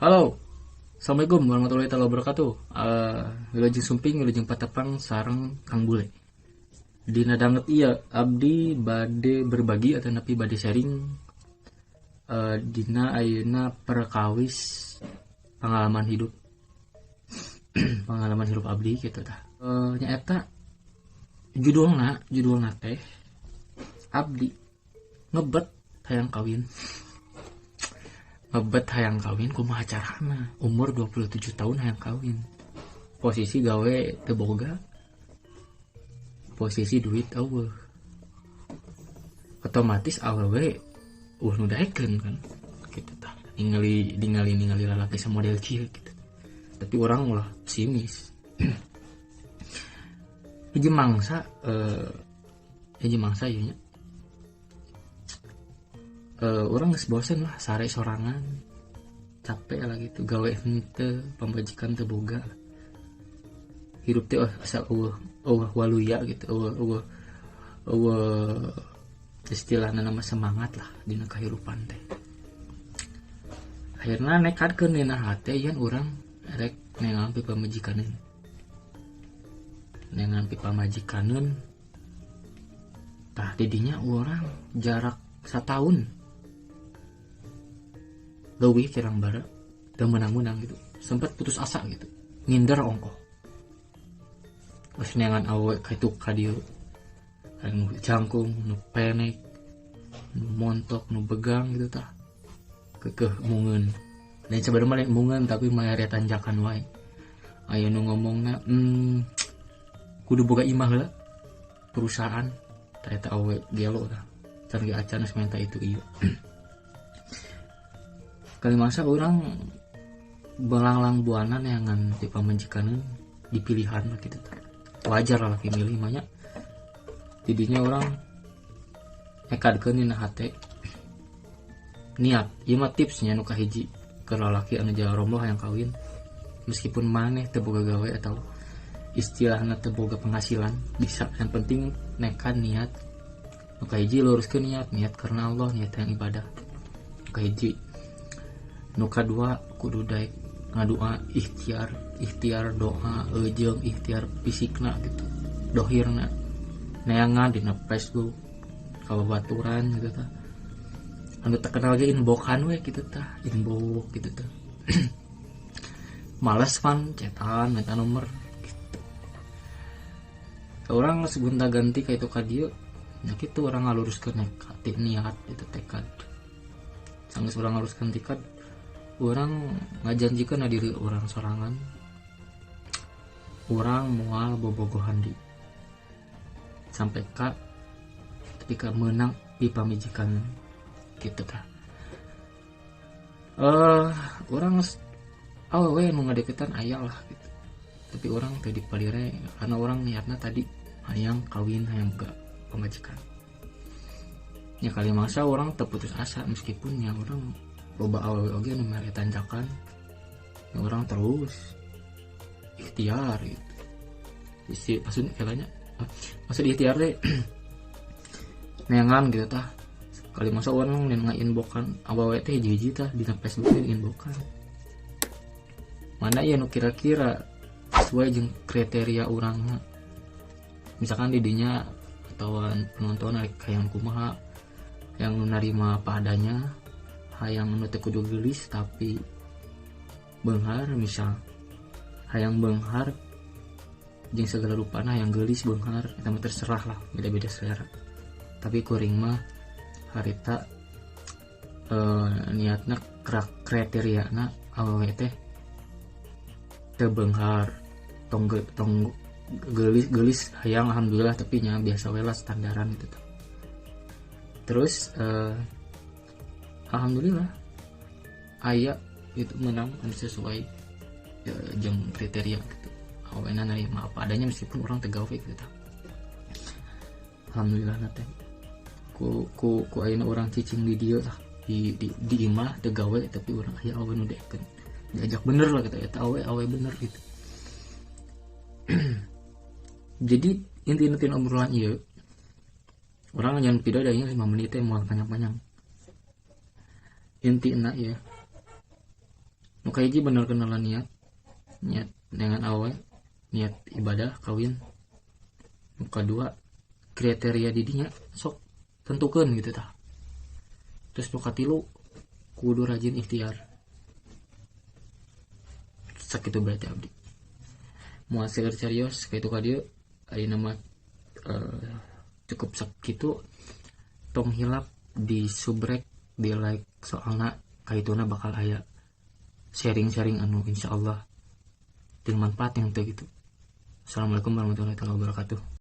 Halo, Assalamualaikum warahmatullahi wabarakatuh. Wilujeng Sumping, Wilujeng Patepang, sareng Kang Bule. Dina danget iya, abdi bade berbagi atau napi bade sharing. Dina ayeuna perkawis pengalaman hidup, pengalaman hidup abdi gitu tah. Nyaeta judulna teh abdi ngebet hayang kawin. Ngebet hayang kawin kumaha carana, umur 27 tahun hayang kawin, posisi gawe teu boga, posisi duit eueuh, otomatis awewe nu daekeun kan gitu tah, ningali lalaki samodel kieu gitu. Tapi orang ulah pesimis. hiji mangsa ieu nya orang geus bosen lah sare sorangan, capek lah gitu, gawe henteu, pambajikan teu boga, hirup teh asa eueuh waluya gitu, eueuh istilahna nama semangat lah dina kahirupan teh. Akhirna nekadkeun dina hate yen urang rek nengan pi pamajikaneun. Tah didinya urang jarak satahun leuwih kirang bara teu menang-menang gitu, sempat putus asa gitu, minder ongkoh geus neangan awe kaitu ka dieu, anu jangkung nu penek, nu montok, nu begang gitu tah, keukeuh mungeun. Dan sebenarnya mah mungeun tapi mah area tanjakan wae. Aya nu ngomongna kudu boga imah heula perusahaan, ternyata awe gelo tah, can ge acan geus minta itu ieu. Kali masa orang belanglang buana neangan ti pamajikaneun dipilihan gitu tah. Wajar lah laki milih banyak. Didinya orang nekadkeun dina hate niat. Ieu mah tipsnya nu kahiji ke lalaki anu jalaro hayang kawin. Meskipun maneh teu boga gawe atau istilahna teu boga penghasilan, bisa yang penting nekat niat. Nu kahiji luruskeun niat karena Allah, niat yang ibadah. Nu kahiji. Nu kadua kudu daek ngadua ikhtiar doa jeung ikhtiar fisikna gitu, dohirna neangan dina Facebook kababaturan gitu tah, anu terkenal ge inboxan we gitu tah, inbox gitu tah. Males pan cetan minta nomor gitu. Orang segunta ganti ka itu ka dieu nya kitu, urang ngaluruskeun niat itu tekad. Sanggeus urang ngaluruskeun tekad, orang ngajanjikeun diri orang sorangan, orang moal bobogohan di sampai ketika menang di pamajikan gitu tah. Orang awewe nu ngadeukeutan aya lah gitu, tapi orang teu dipalire karena orang niatna tadi hayang kawin, hayang boga pamajikan. Nya kali masa orang teu putus asa meskipun nya orang loba awewe oge nu mere tanjakan, nya orang terus ikhtiar gitu. Maksudnya kalanya maksud ikhtiar teh neangan gitu tah. Kali masa orang ngainbokan awewe teh hiji-hiji tah dina Facebook teh inbokan. Mana ya nu kira-kira sesuai jeung kriteria urangna. Misalkan didinya atau penonton hayang kumaha, yang narima apa adanya, hayang nu teu kudu geulis tapi beunghar, misal hayang beunghar jeung segala rupana hayang geulis beunghar, eta mah terserah lah, beda-beda selera. Tapi kuring mah harita niatna kriteriana awewe teh teu beunghar, tong geulis hayang alhamdulillah, tapi nya biasa we lah standaran gitu tuh. Terus alhamdulillah aya itu menang sesuai jeung kriteria gitu. Awena narima apa adanya meskipun orang teu gawe gitu. Alhamdulillah na teh. Ku ayeuna urang cicing di dieu lah. Di imah teu gawe tapi urang aya awe nu dekeun. Diajak bener lah kita eta awe bener gitu. Jadi inti-inti obrolan ieu urang jangan pidah dayanya 5 menit teh moal panjang-panjang. Intina ya nu kayak gini bener kenalan niat dengan awe, niat ibadah kawin. Nu kadua kriteria didinya sok tentukan gitu tah. Terus nu katilu kudu rajin ikhtiar. Sakitu berarti abdi mau hasil carios kayak itu kadia ayeuna nama cukup sakitu. Tong hilap di subrek di like soalna kaituna bakal aya sharing-sharing anu insyaallah jeung manfaat yang teu gitu. Assalamualaikum warahmatullahi wabarakatuh.